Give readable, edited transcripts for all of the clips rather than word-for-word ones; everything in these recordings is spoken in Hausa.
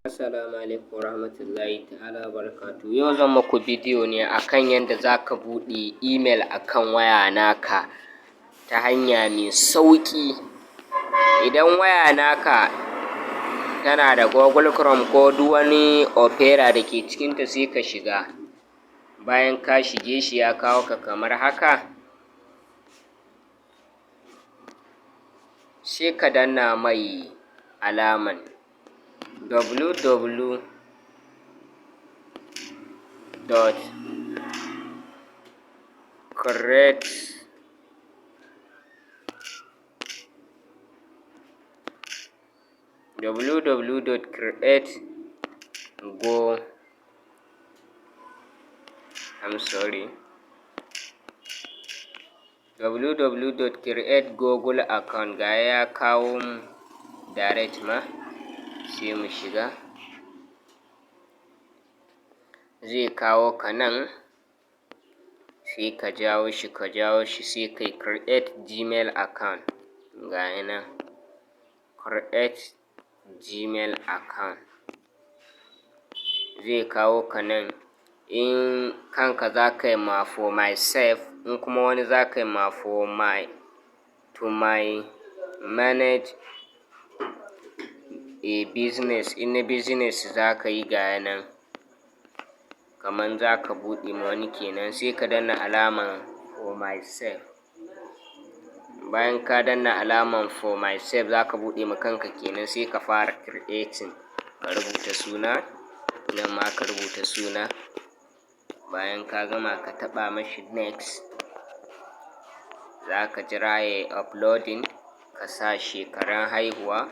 Assalamu alaikum warahmatullahi ta'ala barakatu. Yau zan muku bidiyo ne akan yadda za ka buɗe email akan waya naka ta hanya mai sauƙi. Idan waya naka tana da Google Chrome ko duk wani opera da ke cikinta sai ka shiga. Bayan ka shige shi ya kawo ka kamar haka, sai ka danna mai alaman www.create google account ga ya kawo mu direct ma, sai mu shiga. Zai kawo ka nan, sai ka jawo shi sai kai create gmail account. Ga nan create gmail account, zai kawo ka nan. In kanka za ka yi ma for myself, in kuma wani za ka yi ma for to my manage a business. In na business za ka yi ga nan, kaman za ka buɗe ma wani kenan, sai ka danna alaman for myself. Bayan ka danna alaman for myself za ka buɗe ma kanka kenan, sai ka fara creating. Ka rubuta suna, nan ma ka rubuta suna. Bayan ka gama ka taɓa mashi next. Za ka jira ya yi uploading, ka sa shekaran haihuwa,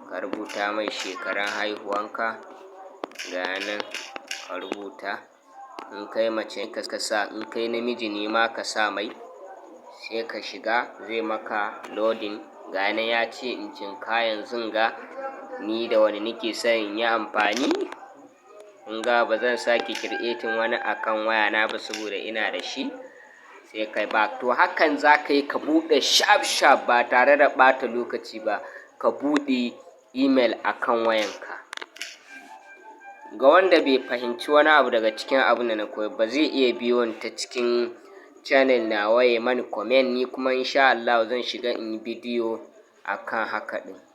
ka rubuta mai shekaran haihuwanka. Ga nan ka rubuta. In kai mace ka sa, in kai namiji ne ma ka sa mai. Sai ka shiga, zai maka loading. Ga nan ya ce in jinka yanzun ga ni da wani nake son in yi amfani. In ga ba zan sake creating wani akan waya na ba saboda ina da shi. Sai kai back. To hakan za ka yi ka buɗe sharp ba tare da ɓata lokaci ba. Ka buɗe email akan wayanka. Ga wanda bai fahimci wani abu daga cikin abin da na koyar ba, zai iya biyo ni ta cikin channel nawa ya mani comment, ni kuma insha Allah zan shiga in yi bidiyo akan haka ɗin.